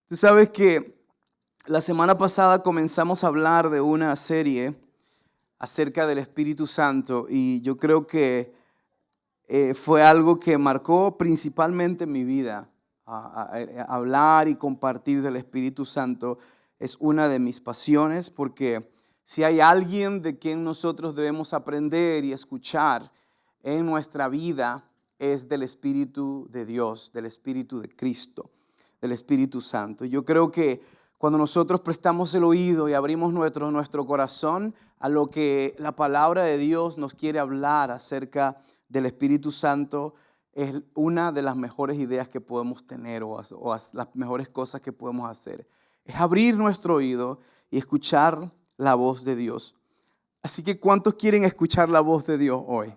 Tú sabes que la semana pasada comenzamos a hablar de una serie acerca del Espíritu Santo y yo creo que fue algo que marcó principalmente mi vida. Hablar y compartir del Espíritu Santo es una de mis pasiones, porque si hay alguien de quien nosotros debemos aprender y escuchar en nuestra vida, es del Espíritu de Dios, del Espíritu de Cristo, del Espíritu Santo. Yo creo que cuando nosotros prestamos el oído y abrimos nuestro corazón a lo que la palabra de Dios nos quiere hablar acerca del Espíritu Santo, es una de las mejores ideas que podemos tener o las mejores cosas que podemos hacer. Es abrir nuestro oído y escuchar la voz de Dios. Así que ¿cuántos quieren escuchar la voz de Dios hoy?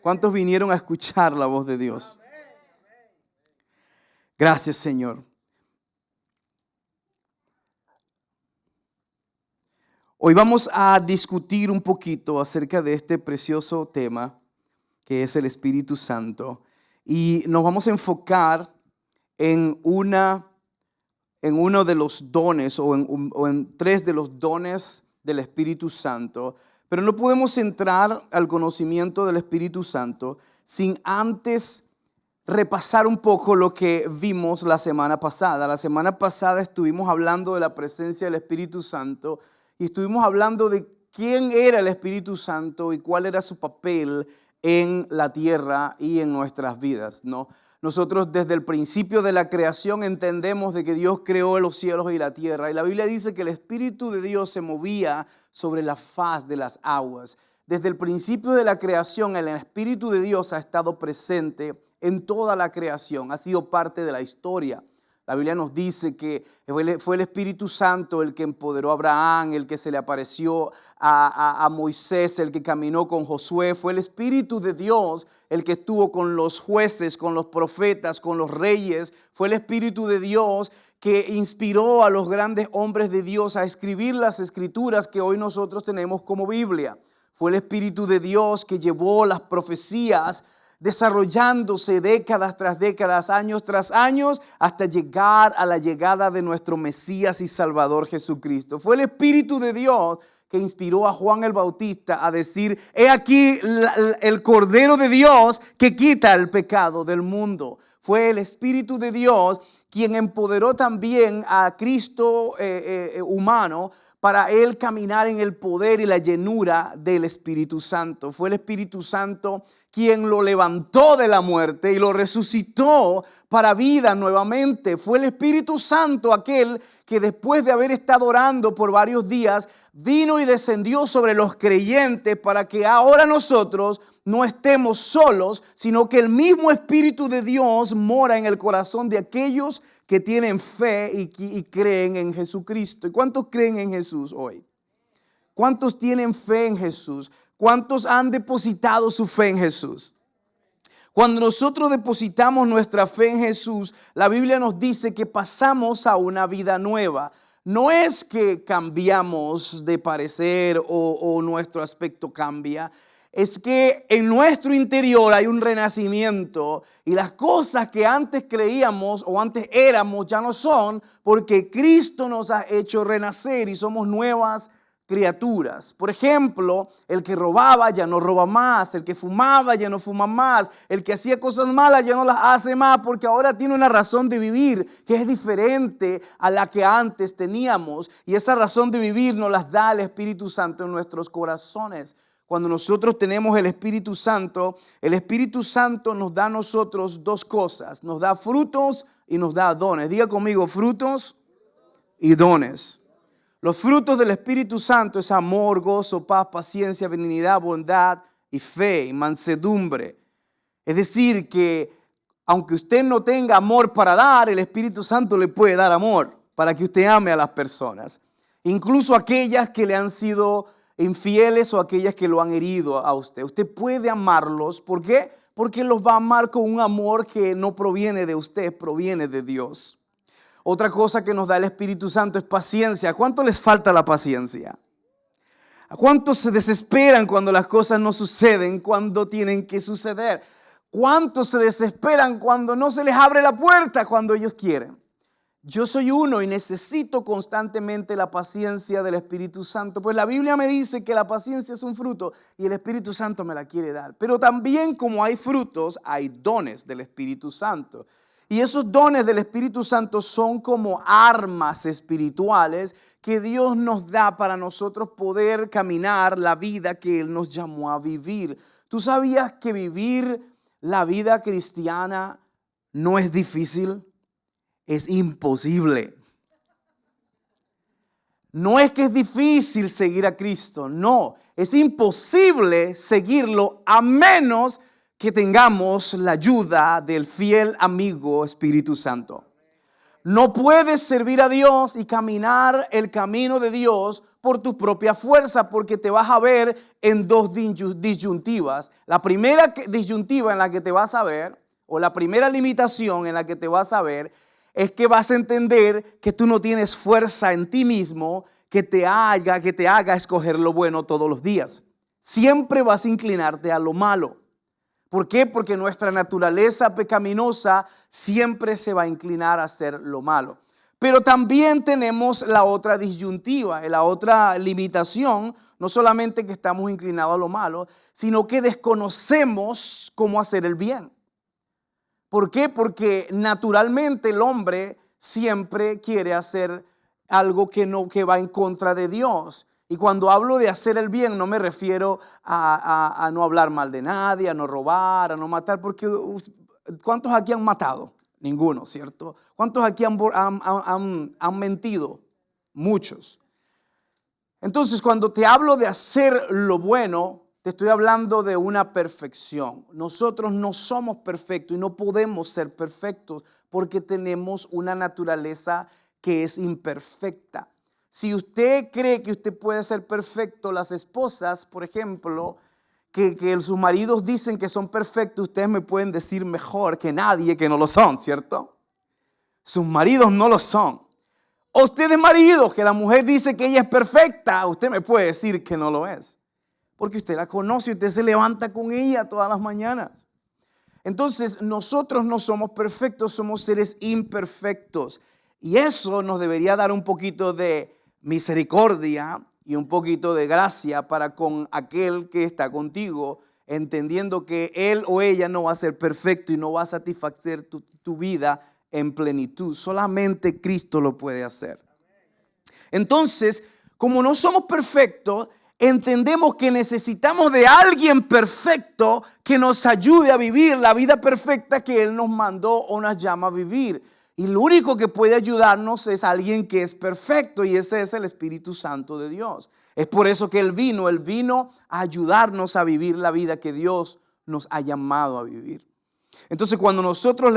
¿Cuántos vinieron a escuchar la voz de Dios? Gracias, Señor. Hoy vamos a discutir un poquito acerca de este precioso tema que es el Espíritu Santo. Y nos vamos a enfocar en uno de los dones o en tres de los dones del Espíritu Santo. Pero no podemos entrar al conocimiento del Espíritu Santo sin antes repasar un poco lo que vimos la semana pasada. La semana pasada estuvimos hablando de la presencia del Espíritu Santo y estuvimos hablando de quién era el Espíritu Santo y cuál era su papel en la tierra y en nuestras vidas, ¿no? Nosotros desde el principio de la creación entendemos de que Dios creó los cielos y la tierra. Y la Biblia dice que el Espíritu de Dios se movía sobre la faz de las aguas. Desde el principio de la creación, el Espíritu de Dios ha estado presente en toda la creación. Ha sido parte de la historia. La Biblia nos dice que fue el Espíritu Santo el que empoderó a Abraham, el que se le apareció a Moisés, el que caminó con Josué. Fue el Espíritu de Dios el que estuvo con los jueces, con los profetas, con los reyes. Fue el Espíritu de Dios que inspiró a los grandes hombres de Dios a escribir las escrituras que hoy nosotros tenemos como Biblia. Fue el Espíritu de Dios que llevó las profecías desarrollándose décadas tras décadas, años tras años, hasta llegar a la llegada de nuestro Mesías y Salvador Jesucristo. Fue el Espíritu de Dios que inspiró a Juan el Bautista a decir: he aquí el Cordero de Dios que quita el pecado del mundo. Fue el Espíritu de Dios quien empoderó también a Cristo humano para él caminar en el poder y la llenura del Espíritu Santo. Fue el Espíritu Santo quien lo levantó de la muerte y lo resucitó para vida nuevamente. Fue el Espíritu Santo aquel que después de haber estado orando por varios días, vino y descendió sobre los creyentes para que ahora nosotros no estemos solos, sino que el mismo Espíritu de Dios mora en el corazón de aquellos que tienen fe y creen en Jesucristo. ¿Y cuántos creen en Jesús hoy? ¿Cuántos tienen fe en Jesús? ¿Cuántos han depositado su fe en Jesús? Cuando nosotros depositamos nuestra fe en Jesús, la Biblia nos dice que pasamos a una vida nueva. No es que cambiamos de parecer o nuestro aspecto cambia. Es que en nuestro interior hay un renacimiento y las cosas que antes creíamos o antes éramos ya no son, porque Cristo nos ha hecho renacer y somos nuevas criaturas. Por ejemplo, el que robaba ya no roba más, el que fumaba ya no fuma más, el que hacía cosas malas ya no las hace más, porque ahora tiene una razón de vivir que es diferente a la que antes teníamos, y esa razón de vivir nos las da el Espíritu Santo en nuestros corazones. Cuando nosotros tenemos el Espíritu Santo nos da a nosotros dos cosas. Nos da frutos y nos da dones. Diga conmigo, frutos y dones. Los frutos del Espíritu Santo es amor, gozo, paz, paciencia, benignidad, bondad y fe, y mansedumbre. Es decir, que aunque usted no tenga amor para dar, el Espíritu Santo le puede dar amor para que usted ame a las personas. Incluso aquellas que le han sido infieles o aquellas que lo han herido a usted. Usted puede amarlos. ¿Por qué? Porque los va a amar con un amor que no proviene de usted, proviene de Dios. Otra cosa que nos da el Espíritu Santo es paciencia. ¿A cuánto les falta la paciencia? ¿A cuántos se desesperan cuando las cosas no suceden cuando tienen que suceder? ¿Cuántos se desesperan cuando no se les abre la puerta cuando ellos quieren? yo soy uno y necesito constantemente la paciencia del Espíritu Santo. Pues la Biblia me dice que la paciencia es un fruto y el Espíritu Santo me la quiere dar. Pero también como hay frutos, hay dones del Espíritu Santo. Y esos dones del Espíritu Santo son como armas espirituales que Dios nos da para nosotros poder caminar la vida que Él nos llamó a vivir. ¿Tú sabías que vivir la vida cristiana no es difícil? Es imposible. No es que es difícil seguir a Cristo, no, es imposible seguirlo a menos que tengamos la ayuda del fiel amigo Espíritu Santo. No puedes servir a Dios y caminar el camino de Dios por tu propia fuerza, porque te vas a ver en dos disyuntivas. La primera disyuntiva en la que te vas a ver, o la primera limitación en la que te vas a ver, es que vas a entender que tú no tienes fuerza en ti mismo que te haga escoger lo bueno todos los días. Siempre vas a inclinarte a lo malo. ¿Por qué? Porque nuestra naturaleza pecaminosa siempre se va a inclinar a hacer lo malo. Pero también tenemos la otra disyuntiva, la otra limitación, no solamente que estamos inclinados a lo malo, sino que desconocemos cómo hacer el bien. ¿Por qué? Porque naturalmente el hombre siempre quiere hacer algo que va en contra de Dios. Y cuando hablo de hacer el bien, no me refiero a no hablar mal de nadie, a no robar, a no matar, porque ¿cuántos aquí han matado? Ninguno, ¿cierto? ¿Cuántos aquí han mentido? Muchos. Entonces, cuando te hablo de hacer lo bueno, te estoy hablando de una perfección. Nosotros no somos perfectos y no podemos ser perfectos porque tenemos una naturaleza que es imperfecta. Si usted cree que usted puede ser perfecto, las esposas, por ejemplo, que sus maridos dicen que son perfectos, ustedes me pueden decir mejor que nadie que no lo son, ¿cierto? Sus maridos no lo son. O ustedes maridos, que la mujer dice que ella es perfecta, usted me puede decir que no lo es. Porque usted la conoce, usted se levanta con ella todas las mañanas. Entonces, nosotros no somos perfectos, somos seres imperfectos. Y eso nos debería dar un poquito de misericordia y un poquito de gracia para con aquel que está contigo, entendiendo que él o ella no va a ser perfecto y no va a satisfacer tu vida en plenitud. Solamente Cristo lo puede hacer. Entonces, como no somos perfectos, entendemos que necesitamos de alguien perfecto que nos ayude a vivir la vida perfecta que Él nos mandó o nos llama a vivir. Y lo único que puede ayudarnos es alguien que es perfecto, y ese es el Espíritu Santo de Dios. Es por eso que Él vino a ayudarnos a vivir la vida que Dios nos ha llamado a vivir. Entonces, cuando nosotros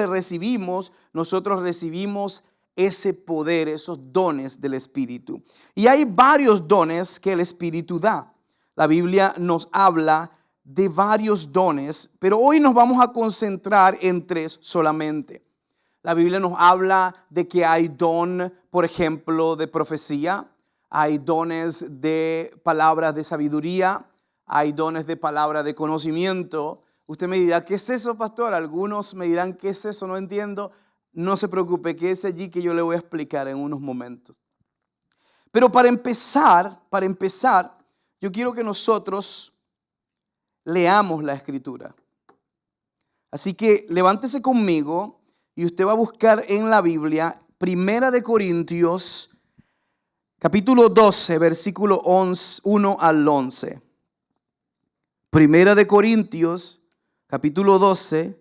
nosotros recibimos ese poder, esos dones del Espíritu. Y hay varios dones que el Espíritu da. La Biblia nos habla de varios dones, pero hoy nos vamos a concentrar en 3 solamente. La Biblia nos habla de que hay don, por ejemplo, de profecía, hay dones de palabras de sabiduría, hay dones de palabras de conocimiento. Usted me dirá, ¿qué es eso, pastor? Algunos me dirán, ¿qué es eso? No entiendo. No se preocupe, que es allí que yo le voy a explicar en unos momentos. Pero para empezar, yo quiero que nosotros leamos la Escritura. Así que levántese conmigo y usted va a buscar en la Biblia, 1 Corintios, capítulo 12, versículo 1 al 11. 1 Corintios, capítulo 12,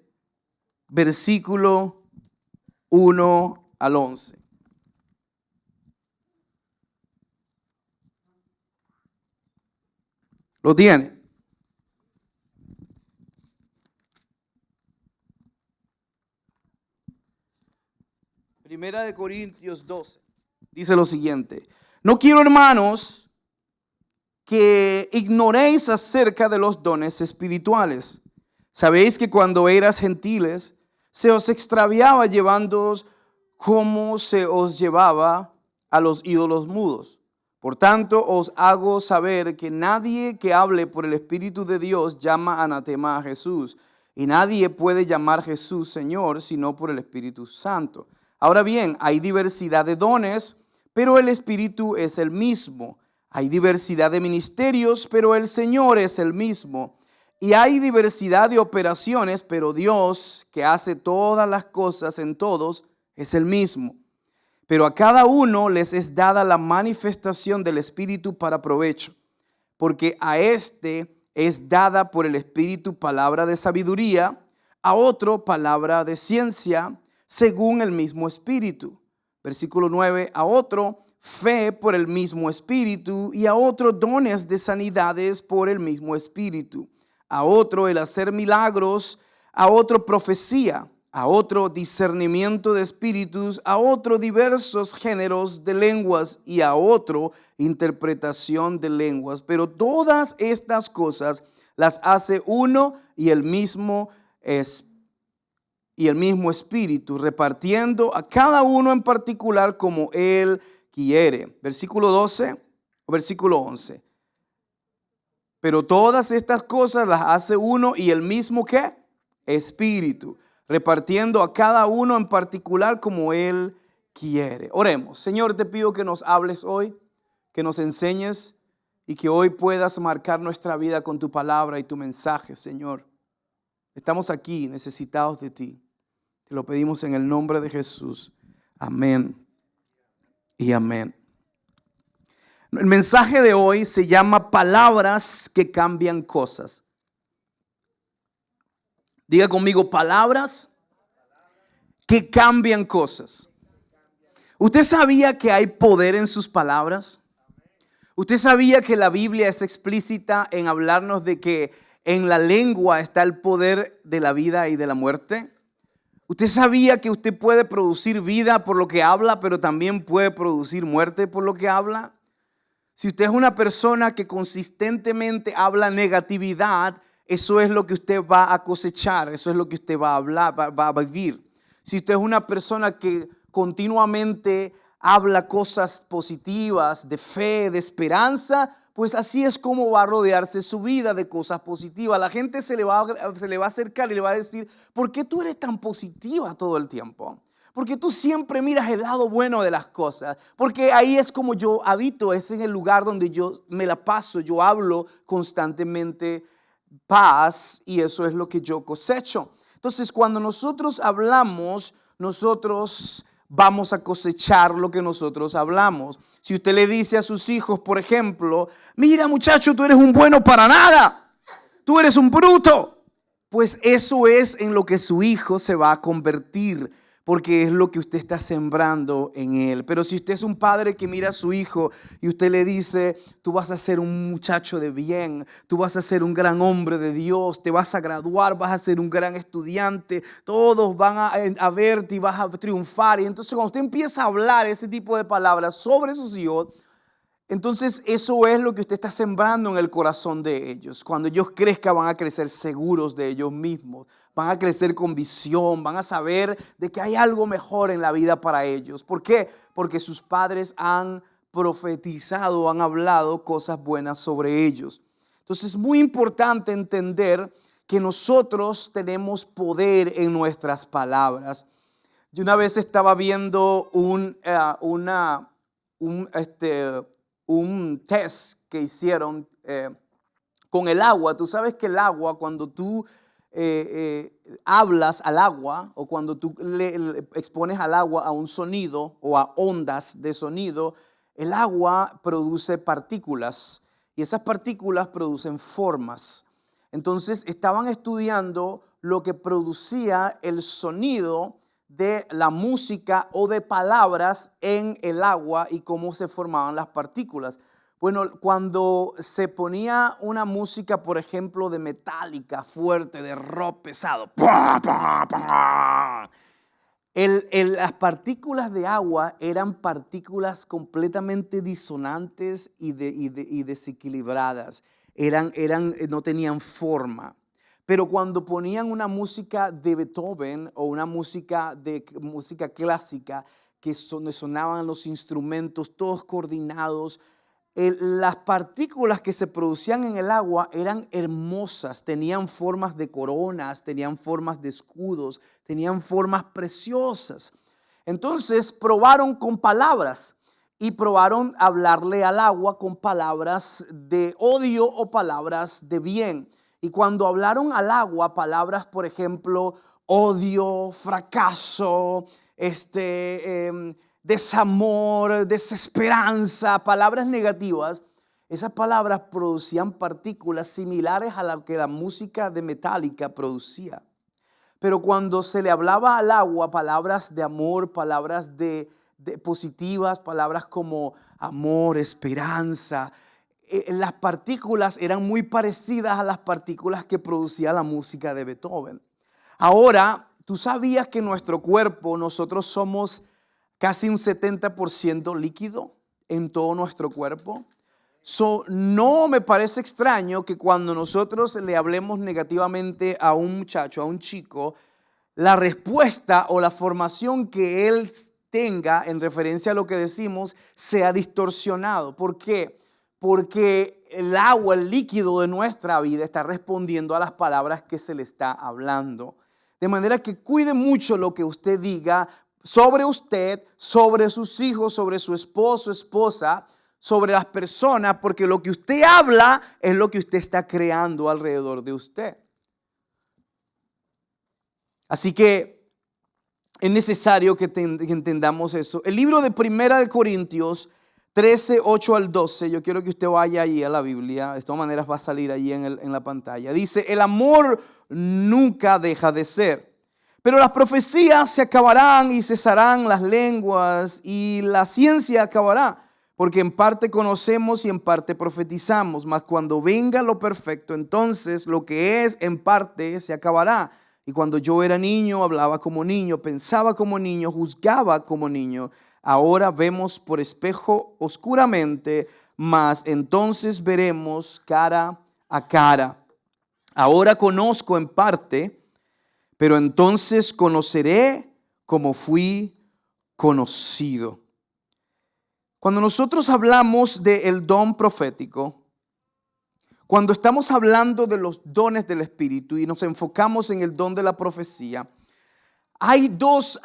versículo 1 al 11. ¿Lo tiene? Primera de Corintios 12. Dice lo siguiente: no quiero, hermanos, que ignoréis acerca de los dones espirituales. Sabéis que cuando eras gentiles, se os extraviaba llevándoos como se os llevaba a los ídolos mudos. Por tanto, os hago saber que nadie que hable por el Espíritu de Dios llama anatema a Jesús. Y nadie puede llamar Jesús Señor sino por el Espíritu Santo. Ahora bien, hay diversidad de dones, pero el Espíritu es el mismo. Hay diversidad de ministerios, pero el Señor es el mismo. Y hay diversidad de operaciones, pero Dios, que hace todas las cosas en todos, es el mismo. Pero a cada uno les es dada la manifestación del Espíritu para provecho, porque a este es dada por el Espíritu palabra de sabiduría, a otro palabra de ciencia, según el mismo Espíritu. Versículo 9, a otro fe por el mismo Espíritu, y a otro dones de sanidades por el mismo Espíritu, a otro el hacer milagros, a otro profecía, a otro discernimiento de espíritus, a otro diversos géneros de lenguas y a otro interpretación de lenguas. Pero todas estas cosas las hace uno y el mismo Espíritu, repartiendo a cada uno en particular como Él quiere. Versículo 12 o versículo 11. Pero todas estas cosas las hace uno y el mismo ¿qué? Espíritu, repartiendo a cada uno en particular como Él quiere. Oremos. Señor, te pido que nos hables hoy, que nos enseñes y que hoy puedas marcar nuestra vida con tu palabra y tu mensaje, Señor. Estamos aquí necesitados de ti. Te lo pedimos en el nombre de Jesús. Amén y amén. El mensaje de hoy se llama palabras que cambian cosas. Diga conmigo, palabras que cambian cosas. ¿Usted sabía que hay poder en sus palabras? ¿Usted sabía que la Biblia es explícita en hablarnos de que en la lengua está el poder de la vida y de la muerte? ¿Usted sabía que usted puede producir vida por lo que habla, pero también puede producir muerte por lo que habla? Si usted es una persona que consistentemente habla negatividad, eso es lo que usted va a cosechar, eso es lo que usted va a hablar, va a vivir. Si usted es una persona que continuamente habla cosas positivas, de fe, de esperanza, pues así es como va a rodearse su vida de cosas positivas. La gente se le va a acercar y le va a decir, ¿por qué tú eres tan positiva todo el tiempo? Porque tú siempre miras el lado bueno de las cosas. Porque ahí es como yo habito, es en el lugar donde yo me la paso, yo hablo constantemente paz y eso es lo que yo cosecho. Entonces, cuando nosotros hablamos, nosotros vamos a cosechar lo que nosotros hablamos. Si usted le dice a sus hijos, por ejemplo, mira muchacho, tú eres un bueno para nada, tú eres un bruto, pues eso es en lo que su hijo se va a convertir, porque es lo que usted está sembrando en él. Pero si usted es un padre que mira a su hijo y usted le dice, tú vas a ser un muchacho de bien, tú vas a ser un gran hombre de Dios, te vas a graduar, vas a ser un gran estudiante, todos van a verte y vas a triunfar. Y entonces cuando usted empieza a hablar ese tipo de palabras sobre sus hijos, entonces eso es lo que usted está sembrando en el corazón de ellos. Cuando ellos crezcan van a crecer seguros de ellos mismos, van a crecer con visión, van a saber de que hay algo mejor en la vida para ellos. ¿Por qué? Porque sus padres han profetizado, han hablado cosas buenas sobre ellos. Entonces es muy importante entender que nosotros tenemos poder en nuestras palabras. Yo una vez estaba viendo un test que hicieron con el agua. Tú sabes que el agua, cuando tú hablas al agua o cuando tú le expones al agua a un sonido o a ondas de sonido, el agua produce partículas y esas partículas producen formas. Entonces estaban estudiando lo que producía el sonido de la música o de palabras en el agua y cómo se formaban las partículas. Bueno, cuando se ponía una música, por ejemplo, de Metallica, fuerte, de rock pesado, las partículas de agua eran partículas completamente disonantes y desequilibradas. No tenían forma. Pero cuando ponían una música de Beethoven o una música clásica, que sonaban los instrumentos todos coordinados, las partículas que se producían en el agua eran hermosas, tenían formas de coronas, tenían formas de escudos, tenían formas preciosas. Entonces probaron con palabras y probaron hablarle al agua con palabras de odio o palabras de bien. Y cuando hablaron al agua, palabras, por ejemplo, odio, fracaso, desamor, desesperanza, palabras negativas, esas palabras producían partículas similares a las que la música de Metallica producía. Pero cuando se le hablaba al agua, palabras de amor, palabras de positivas, palabras como amor, esperanza, las partículas eran muy parecidas a las partículas que producía la música de Beethoven. Ahora, ¿tú sabías que nuestro cuerpo, nosotros somos casi un 70% líquido en todo nuestro cuerpo? No me parece extraño que cuando nosotros le hablemos negativamente a un muchacho, a un chico, la respuesta o la formación que él tenga en referencia a lo que decimos sea distorsionado. ¿Por qué? Porque el agua, el líquido de nuestra vida está respondiendo a las palabras que se le está hablando. De manera que cuide mucho lo que usted diga sobre usted, sobre sus hijos, sobre su esposo, esposa, sobre las personas, porque lo que usted habla es lo que usted está creando alrededor de usted. Así que es necesario que entendamos eso. El libro de Primera de Corintios 13, 8 al 12, yo quiero que usted vaya allí a la Biblia, de todas maneras va a salir allí en la pantalla. Dice, el amor nunca deja de ser, pero las profecías se acabarán y cesarán las lenguas y la ciencia acabará. Porque en parte conocemos y en parte profetizamos, mas cuando venga lo perfecto, entonces lo que es en parte se acabará. Y cuando yo era niño, hablaba como niño, pensaba como niño, juzgaba como niño. Ahora vemos por espejo oscuramente, mas entonces veremos cara a cara. Ahora conozco en parte, pero entonces conoceré como fui conocido. Cuando nosotros hablamos del don profético, cuando estamos hablando de los dones del Espíritu y nos enfocamos en el don de la profecía, hay dos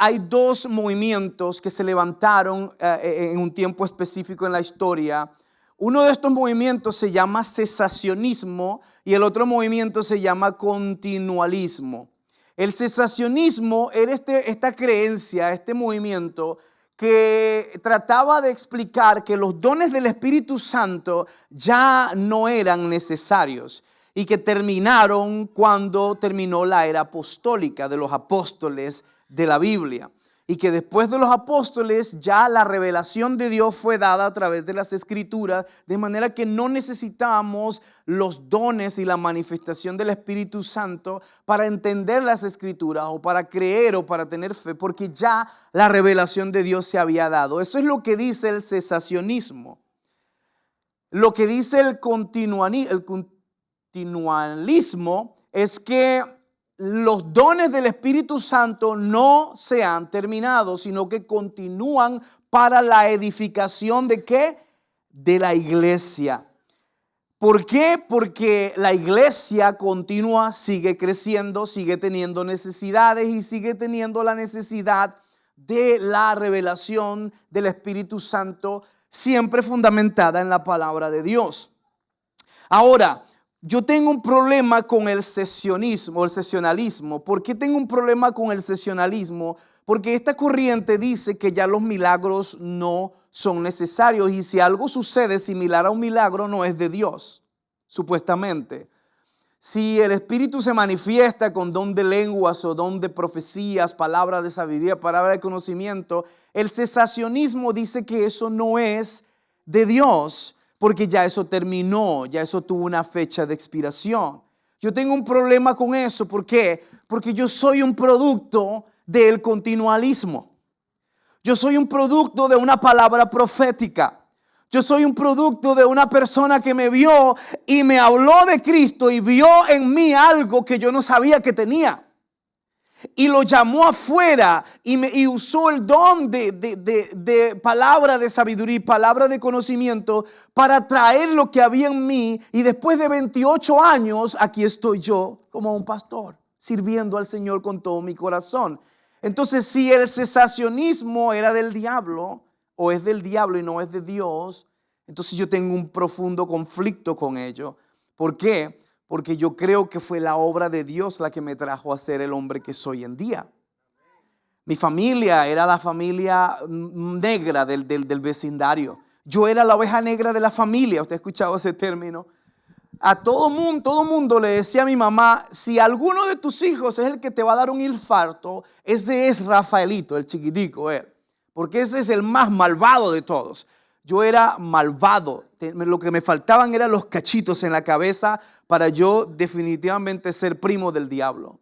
movimientos que se levantaron en un tiempo específico en la historia. Uno de estos movimientos se llama cesacionismo y el otro movimiento se llama continualismo. El cesacionismo era esta creencia, este movimiento que trataba de explicar que los dones del Espíritu Santo ya no eran necesarios y que terminaron cuando terminó la era apostólica de los apóstoles de la Biblia. Y que después de los apóstoles ya la revelación de Dios fue dada a través de las Escrituras, de manera que no necesitábamos los dones y la manifestación del Espíritu Santo para entender las Escrituras o para creer o para tener fe, porque ya la revelación de Dios se había dado. Eso es lo que dice el cesacionismo. Lo que dice el continualismo es que los dones del Espíritu Santo no se han terminado, sino que continúan para la edificación ¿de qué? De la iglesia. ¿Por qué? Porque la iglesia continúa, sigue creciendo, sigue teniendo necesidades y sigue teniendo la necesidad de la revelación del Espíritu Santo, siempre fundamentada en la palabra de Dios. Ahora, yo tengo un problema con el sesionalismo. ¿Por qué tengo un problema con el sesionalismo? Porque esta corriente dice que ya los milagros no son necesarios y si algo sucede similar a un milagro no es de Dios, supuestamente. Si el Espíritu se manifiesta con don de lenguas o don de profecías, palabras de sabiduría, palabras de conocimiento, el cesacionismo dice que eso no es de Dios, porque ya eso terminó, ya eso tuvo una fecha de expiración. Yo tengo un problema con eso. ¿Por qué? Porque yo soy un producto del continualismo. Yo soy un producto de una palabra profética. Yo soy un producto de una persona que me vio y me habló de Cristo y vio en mí algo que yo no sabía que tenía. Y lo llamó afuera y usó el don de palabra de sabiduría y palabra de conocimiento para traer lo que había en mí. Y después de 28 años, aquí estoy yo como un pastor, sirviendo al Señor con todo mi corazón. Entonces, si el cesacionismo era del diablo, o es del diablo y no es de Dios, entonces yo tengo un profundo conflicto con ello. ¿Por qué? Porque yo creo que fue la obra de Dios la que me trajo a ser el hombre que soy en día. Mi familia era la familia negra del vecindario. Yo era la oveja negra de la familia. ¿Usted ha escuchado ese término? A todo mundo le decía a mi mamá, si alguno de tus hijos es el que te va a dar un infarto, ese es Rafaelito, el chiquitico, porque ese es el más malvado de todos. Yo era malvado, lo que me faltaban eran los cachitos en la cabeza para yo definitivamente ser primo del diablo.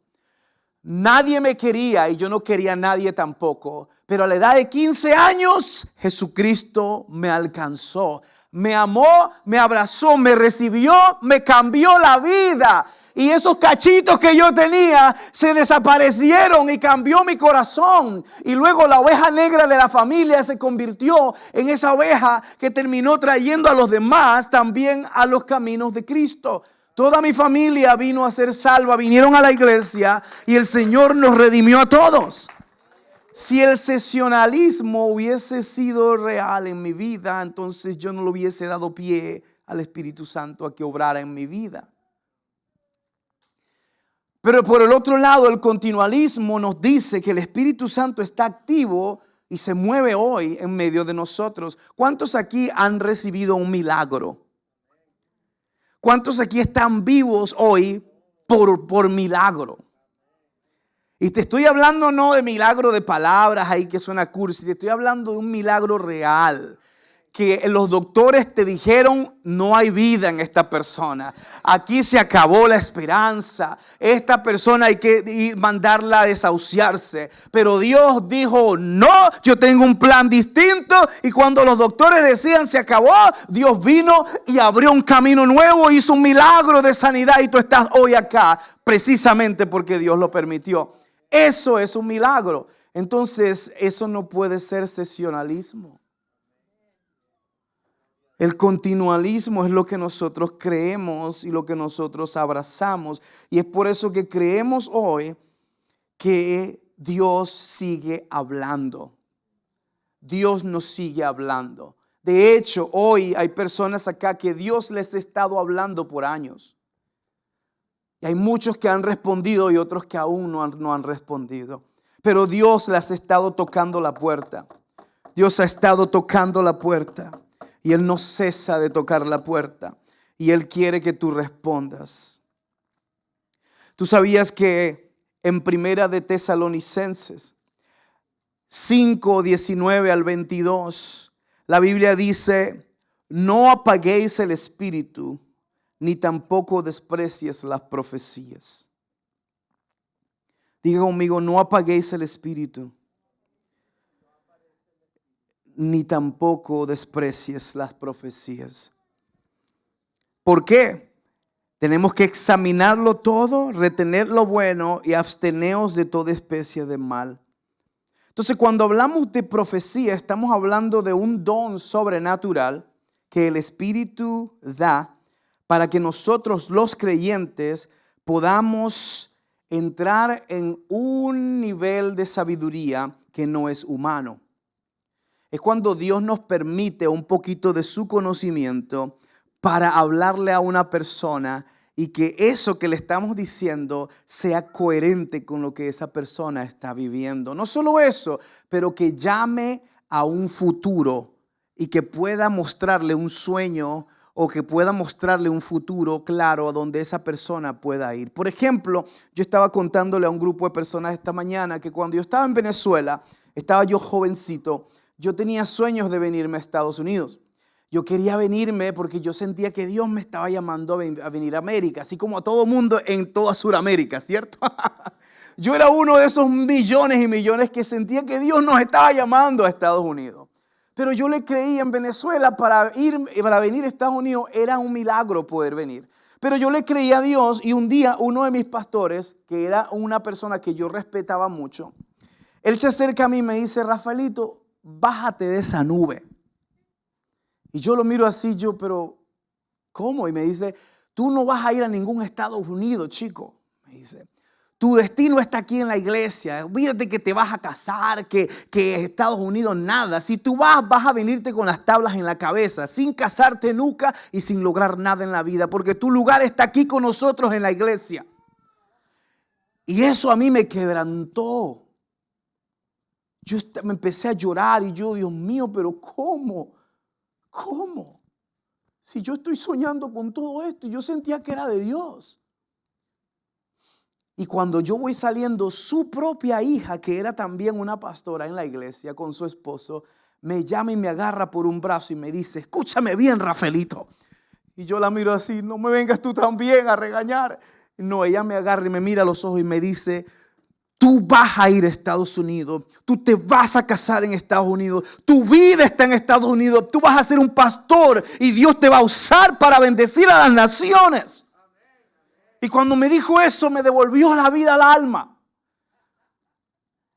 Nadie me quería y yo no quería a nadie tampoco. Pero a la edad de 15 años, Jesucristo me alcanzó. Me amó, me abrazó, me recibió, me cambió la vida. Y esos cachitos que yo tenía se desaparecieron y cambió mi corazón. Y luego la oveja negra de la familia se convirtió en esa oveja que terminó trayendo a los demás también a los caminos de Cristo. Toda mi familia vino a ser salva, vinieron a la iglesia y el Señor nos redimió a todos. Si el cesacionalismo hubiese sido real en mi vida, entonces yo no le hubiese dado pie al Espíritu Santo a que obrara en mi vida. Pero por el otro lado, el continualismo nos dice que el Espíritu Santo está activo y se mueve hoy en medio de nosotros. ¿Cuántos aquí han recibido un milagro? ¿Cuántos aquí están vivos hoy por milagro? Y te estoy hablando no de milagro de palabras ahí que suena cursi, te estoy hablando de un milagro real. Que los doctores te dijeron no hay vida en esta persona. Aquí se acabó la esperanza. Esta persona hay que mandarla a desahuciarse. Pero Dios dijo no, yo tengo un plan distinto. Y cuando los doctores decían se acabó, Dios vino y abrió un camino nuevo. Hizo un milagro de sanidad y tú estás hoy acá precisamente porque Dios lo permitió. Eso es un milagro. Entonces eso no puede ser cesacionalismo. El continualismo es lo que nosotros creemos y lo que nosotros abrazamos. Y es por eso que creemos hoy que Dios sigue hablando. Dios nos sigue hablando. De hecho, hoy hay personas acá que Dios les ha estado hablando por años. Y hay muchos que han respondido y otros que aún no han respondido. Pero Dios les ha estado tocando la puerta. Dios ha estado tocando la puerta. Y Él no cesa de tocar la puerta. Y Él quiere que tú respondas. ¿Tú sabías que en Primera de Tesalonicenses 5, 19 al 22, la Biblia dice, no apaguéis el espíritu, ni tampoco desprecies las profecías? Diga conmigo, no apaguéis el espíritu, ni tampoco desprecies las profecías. ¿Por qué? Tenemos que examinarlo todo, retener lo bueno y absteneos de toda especie de mal. Entonces, cuando hablamos de profecía, estamos hablando de un don sobrenatural que el Espíritu da para que nosotros los creyentes podamos entrar en un nivel de sabiduría que no es humano. Es cuando Dios nos permite un poquito de su conocimiento para hablarle a una persona y que eso que le estamos diciendo sea coherente con lo que esa persona está viviendo. No solo eso, pero que llame a un futuro y que pueda mostrarle un sueño o que pueda mostrarle un futuro claro a donde esa persona pueda ir. Por ejemplo, yo estaba contándole a un grupo de personas esta mañana que cuando yo estaba en Venezuela, estaba yo jovencito, yo tenía sueños de venirme a Estados Unidos. Yo quería venirme porque yo sentía que Dios me estaba llamando a venir a América, así como a todo mundo en toda Sudamérica, ¿cierto? Yo era uno de esos millones y millones que sentía que Dios nos estaba llamando a Estados Unidos. Pero yo le creía en Venezuela para venir a Estados Unidos era un milagro poder venir. Pero yo le creía a Dios y un día uno de mis pastores, que era una persona que yo respetaba mucho, él se acerca a mí y me dice, Rafaelito, bájate de esa nube. Y yo lo miro así, pero ¿cómo? Y me dice, tú no vas a ir a ningún Estados Unidos, chico. Me dice, Tu destino está aquí en la iglesia. Olvídate que te vas a casar, que Estados Unidos nada. Si tú vas a venirte con las tablas en la cabeza, sin casarte nunca y sin lograr nada en la vida. Porque tu lugar está aquí con nosotros en la iglesia. Y eso a mí me quebrantó. Yo me empecé a llorar y yo, Dios mío, pero ¿cómo? ¿Cómo? Si yo estoy soñando con todo esto y yo sentía que era de Dios. Y cuando yo voy saliendo, su propia hija, que era también una pastora en la iglesia con su esposo, me llama y me agarra por un brazo y me dice, escúchame bien, Rafaelito. Y yo la miro así, no me vengas tú también a regañar. No, ella me agarra y me mira a los ojos y me dice, tú vas a ir a Estados Unidos, tú te vas a casar en Estados Unidos, tu vida está en Estados Unidos, tú vas a ser un pastor y Dios te va a usar para bendecir a las naciones. Y cuando me dijo eso, me devolvió la vida al alma.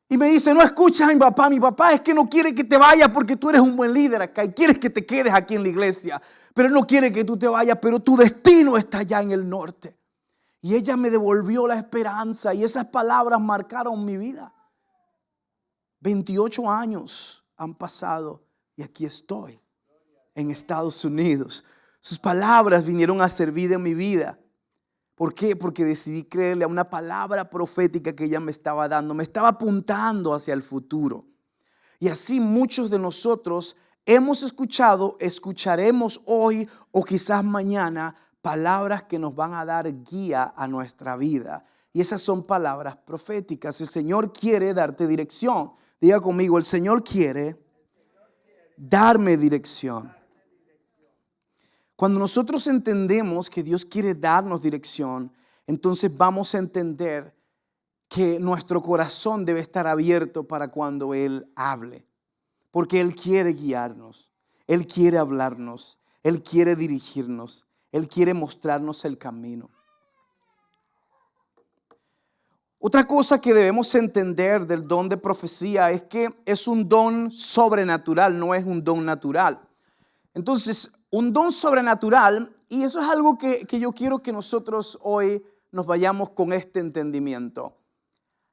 Y me dice, no escuchas a mi papá es que no quiere que te vayas porque tú eres un buen líder acá y quieres que te quedes aquí en la iglesia. Pero él no quiere que tú te vayas, pero tu destino está allá en el norte. Y ella me devolvió la esperanza y esas palabras marcaron mi vida. 28 años han pasado y aquí estoy en Estados Unidos. Sus palabras vinieron a servir en mi vida. ¿Por qué? Porque decidí creerle a una palabra profética que ella me estaba dando. Me estaba apuntando hacia el futuro. Y así muchos de nosotros hemos escuchado, escucharemos hoy o quizás mañana palabras que nos van a dar guía a nuestra vida. Y esas son palabras proféticas. El Señor quiere darte dirección. Diga conmigo, el Señor quiere darme dirección. Cuando nosotros entendemos que Dios quiere darnos dirección, entonces vamos a entender que nuestro corazón debe estar abierto para cuando Él hable. Porque Él quiere guiarnos, Él quiere hablarnos, Él quiere dirigirnos, Él quiere mostrarnos el camino. Otra cosa que debemos entender del don de profecía es que es un don sobrenatural, no es un don natural. Entonces, un don sobrenatural, y eso es algo que yo quiero que nosotros hoy nos vayamos con este entendimiento.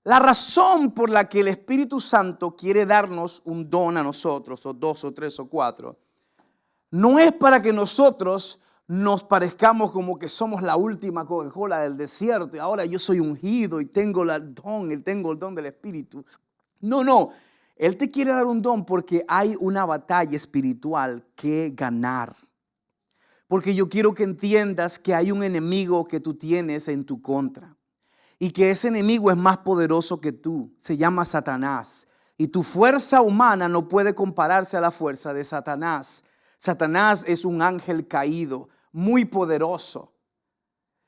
La razón por la que el Espíritu Santo quiere darnos un don a nosotros, o 2 o 3 o 4, no es para que nosotros nos parezcamos como que somos la última Coca-Cola del desierto y ahora yo soy ungido y tengo el don del Espíritu. No. Él te quiere dar un don porque hay una batalla espiritual que ganar. Porque yo quiero que entiendas que hay un enemigo que tú tienes en tu contra. Y que ese enemigo es más poderoso que tú. Se llama Satanás. Y tu fuerza humana no puede compararse a la fuerza de Satanás. Satanás es un ángel caído, muy poderoso.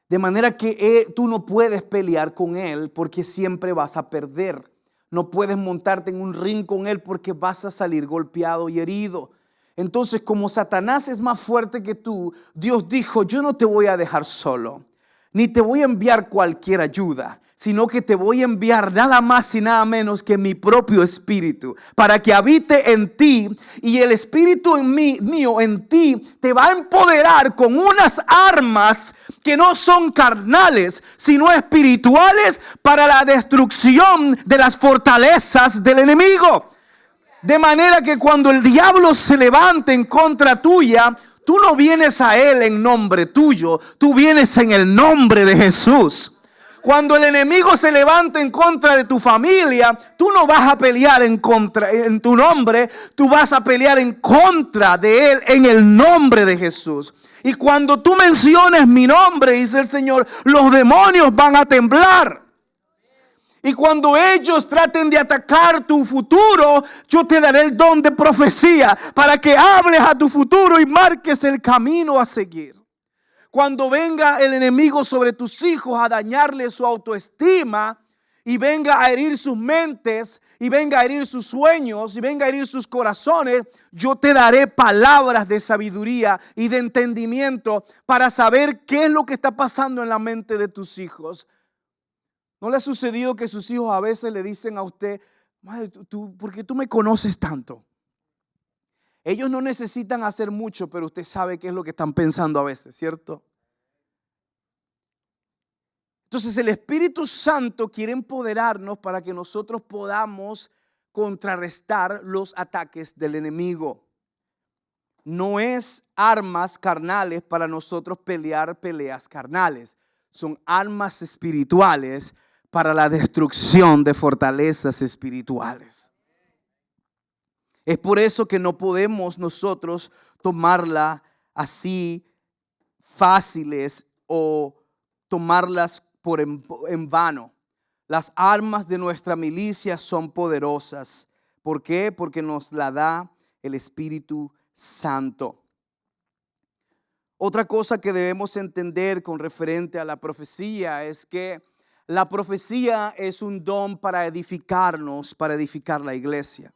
De manera que tú no puedes pelear con él porque siempre vas a perder. No puedes montarte en un ring con él porque vas a salir golpeado y herido. Entonces, como Satanás es más fuerte que tú, Dios dijo, yo no te voy a dejar solo, ni te voy a enviar cualquier ayuda, sino que te voy a enviar nada más y nada menos que mi propio espíritu, para que habite en ti, y el espíritu mío en ti te va a empoderar con unas armas que no son carnales, sino espirituales para la destrucción de las fortalezas del enemigo. De manera que cuando el diablo se levante en contra tuya, tú no vienes a él en nombre tuyo, tú vienes en el nombre de Jesús. Cuando el enemigo se levante en contra de tu familia, tú no vas a pelear en tu nombre, tú vas a pelear en contra de él en el nombre de Jesús. Y cuando tú menciones mi nombre, dice el Señor, los demonios van a temblar. Y cuando ellos traten de atacar tu futuro, yo te daré el don de profecía para que hables a tu futuro y marques el camino a seguir. Cuando venga el enemigo sobre tus hijos a dañarle su autoestima y venga a herir sus mentes y venga a herir sus sueños y venga a herir sus corazones, yo te daré palabras de sabiduría y de entendimiento para saber qué es lo que está pasando en la mente de tus hijos. ¿No le ha sucedido que sus hijos a veces le dicen a usted, madre, ¿por qué tú me conoces tanto? Ellos no necesitan hacer mucho, pero usted sabe qué es lo que están pensando a veces, ¿cierto? Entonces el Espíritu Santo quiere empoderarnos para que nosotros podamos contrarrestar los ataques del enemigo. No es armas carnales para nosotros pelear peleas carnales. Son armas espirituales para la destrucción de fortalezas espirituales. Es por eso que no podemos nosotros tomarla así fáciles o tomarlas en vano. Las armas de nuestra milicia son poderosas. ¿Por qué? Porque nos la da el Espíritu Santo. Otra cosa que debemos entender con referente a la profecía es que la profecía es un don para edificarnos, para edificar la iglesia.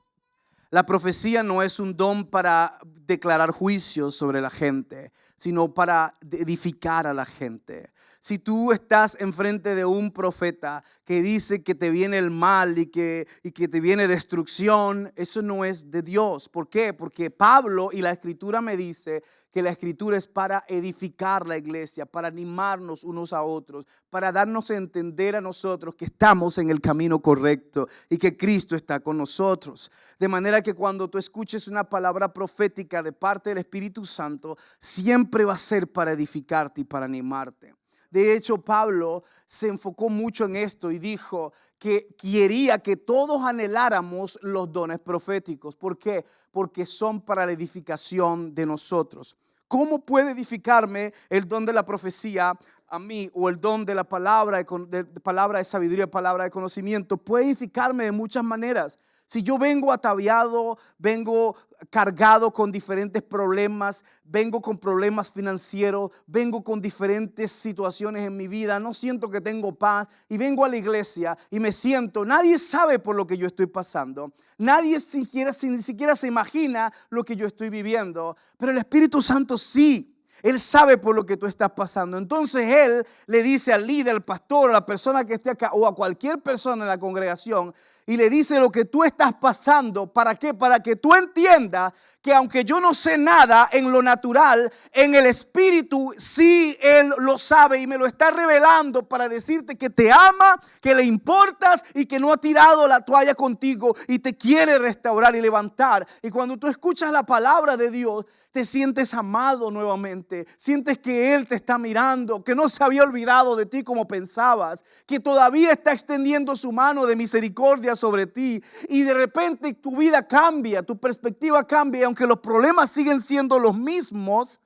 La profecía no es un don para declarar juicios sobre la gente, sino para edificar a la gente. Si tú estás enfrente de un profeta que dice que te viene el mal y que te viene destrucción, eso no es de Dios. ¿Por qué? Porque Pablo y la Escritura me dice que la Escritura es para edificar la iglesia, para animarnos unos a otros, para darnos a entender a nosotros que estamos en el camino correcto y que Cristo está con nosotros. De manera que cuando tú escuches una palabra profética de parte del Espíritu Santo, siempre va a ser para edificarte y para animarte. De hecho, Pablo se enfocó mucho en esto y dijo que quería que todos anheláramos los dones proféticos. ¿Por qué? Porque son para la edificación de nosotros. ¿Cómo puede edificarme el don de la profecía a mí o el don de la palabra de sabiduría, palabra de conocimiento? Puede edificarme de muchas maneras. Si yo vengo ataviado, vengo cargado con diferentes problemas, vengo con problemas financieros, vengo con diferentes situaciones en mi vida, no siento que tengo paz y vengo a la iglesia y me siento, nadie sabe por lo que yo estoy pasando, nadie ni siquiera se imagina lo que yo estoy viviendo, pero el Espíritu Santo sí. Él sabe por lo que tú estás pasando. Entonces Él le dice al líder, al pastor, a la persona que esté acá o a cualquier persona en la congregación y le dice lo que tú estás pasando. ¿Para qué? Para que tú entiendas que aunque yo no sé nada en lo natural, en el espíritu sí Él lo sabe y me lo está revelando para decirte que te ama, que le importas y que no ha tirado la toalla contigo y te quiere restaurar y levantar. Y cuando tú escuchas la palabra de Dios, te sientes amado nuevamente, sientes que Él te está mirando, que no se había olvidado de ti como pensabas, que todavía está extendiendo su mano de misericordia sobre ti y de repente tu vida cambia, tu perspectiva cambia y aunque los problemas siguen siendo los mismos,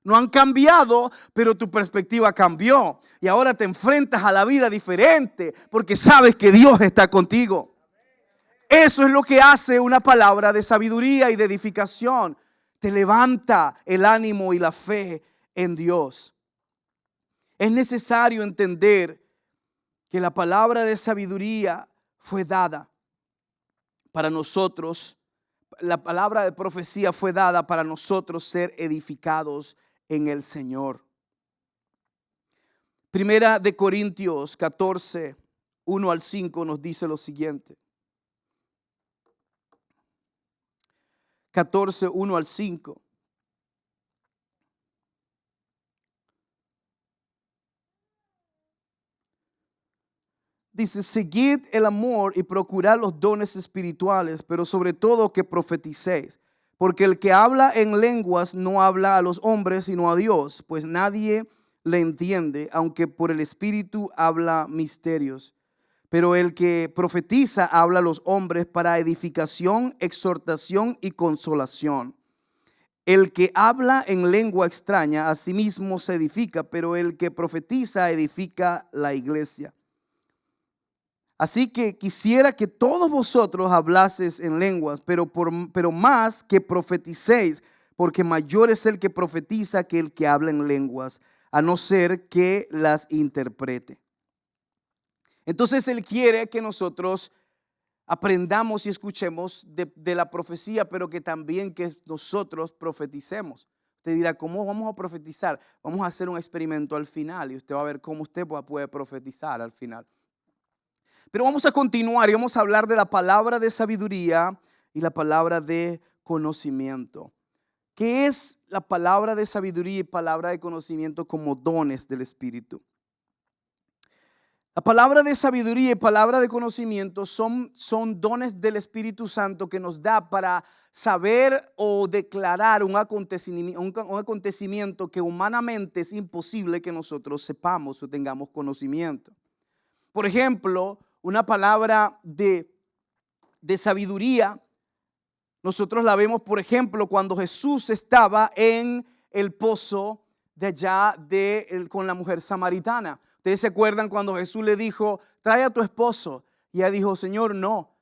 no han cambiado, pero tu perspectiva cambió y ahora te enfrentas a la vida diferente porque sabes que Dios está contigo. Eso es lo que hace una palabra de sabiduría y de edificación. Te levanta el ánimo y la fe en Dios. Es necesario entender que la palabra de sabiduría fue dada para nosotros. La palabra de profecía fue dada para nosotros ser edificados en el Señor. Primera de Corintios 14, 1 al 5 nos dice lo siguiente. 14, 1 al 5. Dice, seguid el amor y procurad los dones espirituales, pero sobre todo que profeticéis. Porque el que habla en lenguas no habla a los hombres, sino a Dios, pues nadie le entiende, aunque por el Espíritu habla misterios. Pero el que profetiza habla a los hombres para edificación, exhortación y consolación. El que habla en lengua extraña a sí mismo se edifica, pero el que profetiza edifica la iglesia. Así que quisiera que todos vosotros hablaseis en lenguas, pero más que profeticéis, porque mayor es el que profetiza que el que habla en lenguas, a no ser que las interprete. Entonces Él quiere que nosotros aprendamos y escuchemos de la profecía, pero que también que nosotros profeticemos. Usted dirá, ¿cómo vamos a profetizar? Vamos a hacer un experimento al final y usted va a ver cómo usted puede profetizar al final. Pero vamos a continuar y vamos a hablar de la palabra de sabiduría y la palabra de conocimiento. ¿Qué es la palabra de sabiduría y palabra de conocimiento como dones del Espíritu? La palabra de sabiduría y palabra de conocimiento son dones del Espíritu Santo que nos da para saber o declarar un acontecimiento que humanamente es imposible que nosotros sepamos o tengamos conocimiento. Por ejemplo, una palabra de sabiduría, nosotros la vemos, por ejemplo, cuando Jesús estaba en el pozo de allá con la mujer samaritana. Ustedes se acuerdan cuando Jesús le dijo, trae a tu esposo. Y ella dijo, Señor, no.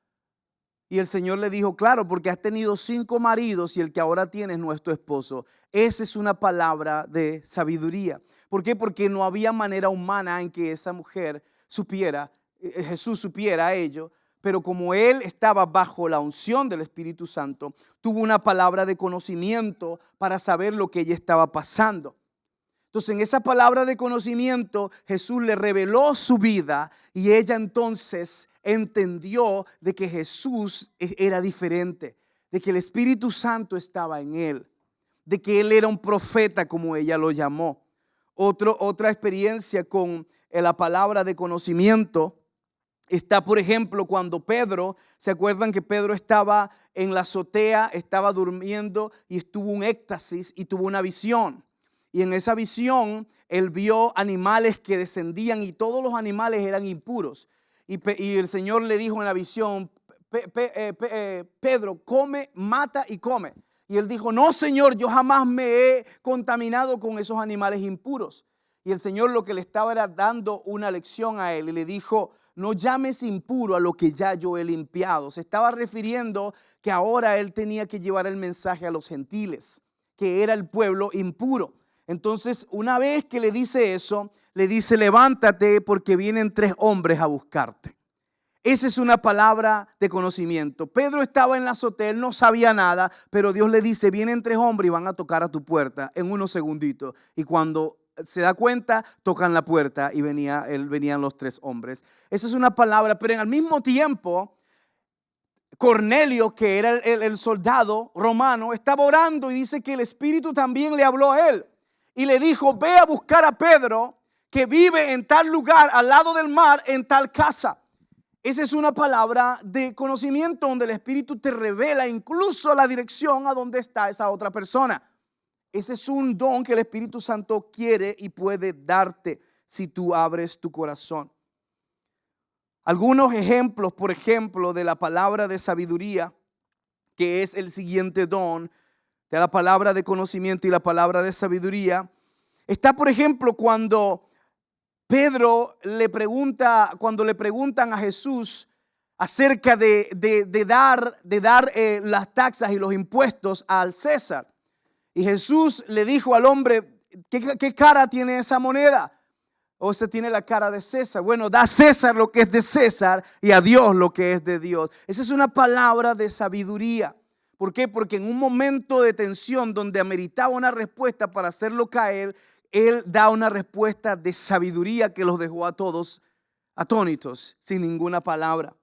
Y el Señor le dijo, claro, porque has tenido 5 maridos y el que ahora tienes no es tu esposo. Esa es una palabra de sabiduría. ¿Por qué? Porque no había manera humana en que esa mujer supiera, Jesús supiera ello. Pero como él estaba bajo la unción del Espíritu Santo, tuvo una palabra de conocimiento para saber lo que ella estaba pasando. Entonces, en esa palabra de conocimiento, Jesús le reveló su vida y ella entonces entendió de que Jesús era diferente, de que el Espíritu Santo estaba en él, de que él era un profeta, como ella lo llamó. Otra experiencia con la palabra de conocimiento está, por ejemplo, cuando Pedro, ¿se acuerdan que Pedro estaba en la azotea, estaba durmiendo y estuvo un éxtasis y tuvo una visión? Y en esa visión él vio animales que descendían y todos los animales eran impuros. Y el Señor le dijo en la visión, Pedro, come, mata y come. Y él dijo, no, Señor, yo jamás me he contaminado con esos animales impuros. Y el Señor lo que le estaba era dando una lección a él y le dijo, no llames impuro a lo que ya yo he limpiado. Se estaba refiriendo que ahora él tenía que llevar el mensaje a los gentiles, que era el pueblo impuro. Entonces, una vez que le dice eso, le dice, levántate porque vienen 3 hombres a buscarte. Esa es una palabra de conocimiento. Pedro estaba en la azotea, él no sabía nada, pero Dios le dice, vienen 3 hombres y van a tocar a tu puerta en unos segunditos. Y cuando se da cuenta, tocan la puerta y venían los 3 hombres. Esa es una palabra, pero al mismo tiempo, Cornelio, que era el soldado romano, estaba orando y dice que el Espíritu también le habló a él. Y le dijo, ve a buscar a Pedro que vive en tal lugar al lado del mar en tal casa. Esa es una palabra de conocimiento donde el Espíritu te revela incluso la dirección a donde está esa otra persona. Ese es un don que el Espíritu Santo quiere y puede darte si tú abres tu corazón. Algunos ejemplos, por ejemplo, de la palabra de sabiduría, que es el siguiente don de la palabra de conocimiento y la palabra de sabiduría, está, por ejemplo, cuando Pedro le preguntan a Jesús acerca de dar las taxas y los impuestos al César. Y Jesús le dijo al hombre, ¿qué cara tiene esa moneda? O se tiene la cara de César. Bueno, da a César lo que es de César y a Dios lo que es de Dios. Esa es una palabra de sabiduría. ¿Por qué? Porque en un momento de tensión donde ameritaba una respuesta para hacerlo caer, él da una respuesta de sabiduría que los dejó a todos atónitos, sin ninguna palabra.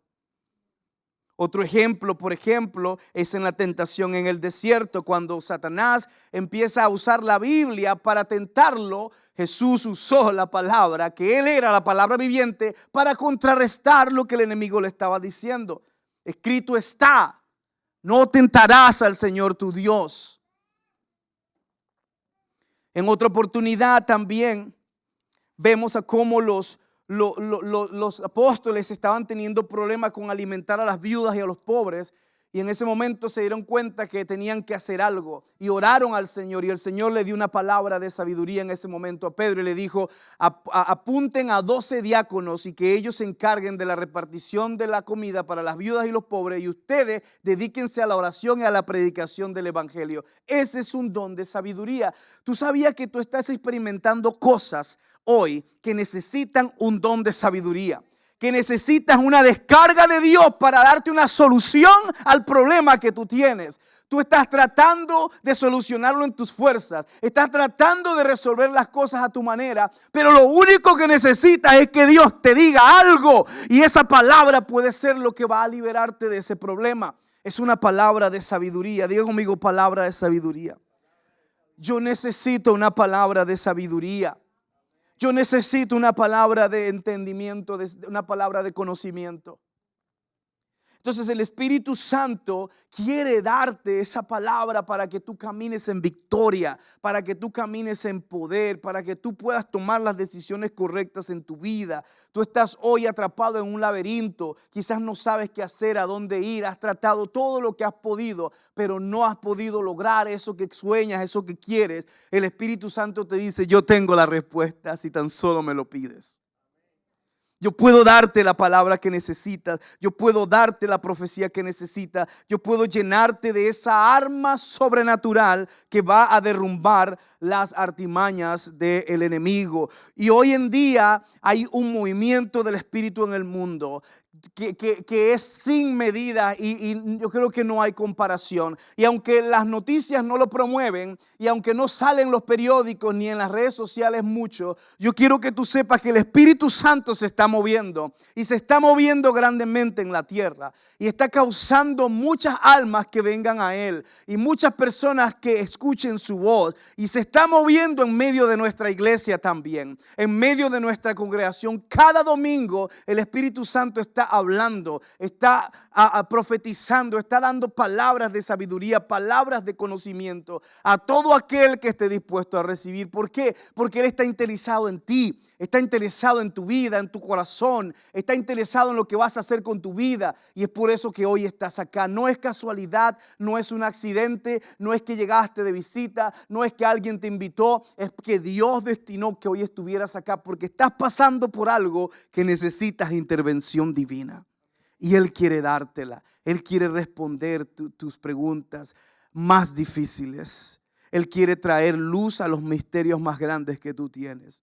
Otro ejemplo, por ejemplo, es en la tentación en el desierto. Cuando Satanás empieza a usar la Biblia para tentarlo, Jesús usó la palabra, que él era la palabra viviente, para contrarrestar lo que el enemigo le estaba diciendo. Escrito está, no tentarás al Señor tu Dios. En otra oportunidad también vemos a cómo los apóstoles estaban teniendo problemas con alimentar a las viudas y a los pobres. Y en ese momento se dieron cuenta que tenían que hacer algo y oraron al Señor. Y el Señor le dio una palabra de sabiduría en ese momento a Pedro y le dijo, apunten a 12 diáconos y que ellos se encarguen de la repartición de la comida para las viudas y los pobres. Y ustedes dedíquense a la oración y a la predicación del evangelio. Ese es un don de sabiduría. Tú sabías que tú estás experimentando cosas hoy que necesitan un don de sabiduría, que necesitas una descarga de Dios para darte una solución al problema que tú tienes. Tú estás tratando de solucionarlo en tus fuerzas, estás tratando de resolver las cosas a tu manera, pero lo único que necesitas es que Dios te diga algo y esa palabra puede ser lo que va a liberarte de ese problema. Es una palabra de sabiduría. Diga conmigo, palabra de sabiduría. Yo necesito una palabra de sabiduría. Yo necesito una palabra de entendimiento, una palabra de conocimiento. Entonces el Espíritu Santo quiere darte esa palabra para que tú camines en victoria, para que tú camines en poder, para que tú puedas tomar las decisiones correctas en tu vida. Tú estás hoy atrapado en un laberinto, quizás no sabes qué hacer, a dónde ir, has tratado todo lo que has podido, pero no has podido lograr eso que sueñas, eso que quieres. El Espíritu Santo te dice, yo tengo la respuesta si tan solo me lo pides. Yo puedo darte la palabra que necesitas. Yo puedo darte la profecía que necesitas. Yo puedo llenarte de esa arma sobrenatural que va a derrumbar las artimañas del enemigo. Y hoy en día hay un movimiento del Espíritu en el mundo que es sin medida y yo creo que no hay comparación. Y aunque las noticias no lo promueven y aunque no salen los periódicos ni en las redes sociales mucho, yo quiero que tú sepas que el Espíritu Santo se está moviendo y se está moviendo grandemente en la tierra y está causando muchas almas que vengan a Él y muchas personas que escuchen su voz, y se está moviendo en medio de nuestra iglesia también, en medio de nuestra congregación. Cada domingo el Espíritu Santo está hablando, está profetizando, está dando palabras de sabiduría, palabras de conocimiento a todo aquel que esté dispuesto a recibir. ¿Por qué? Porque Él está interesado en ti, está interesado en tu vida, en tu corazón, está interesado en lo que vas a hacer con tu vida, y es por eso que hoy estás acá. No es casualidad, no es un accidente, no es que llegaste de visita, no es que alguien te invitó, es que Dios destinó que hoy estuvieras acá porque estás pasando por algo que necesitas intervención divina. Y Él quiere dártela. Él quiere responder tus preguntas más difíciles. Él quiere traer luz a los misterios más grandes que tú tienes.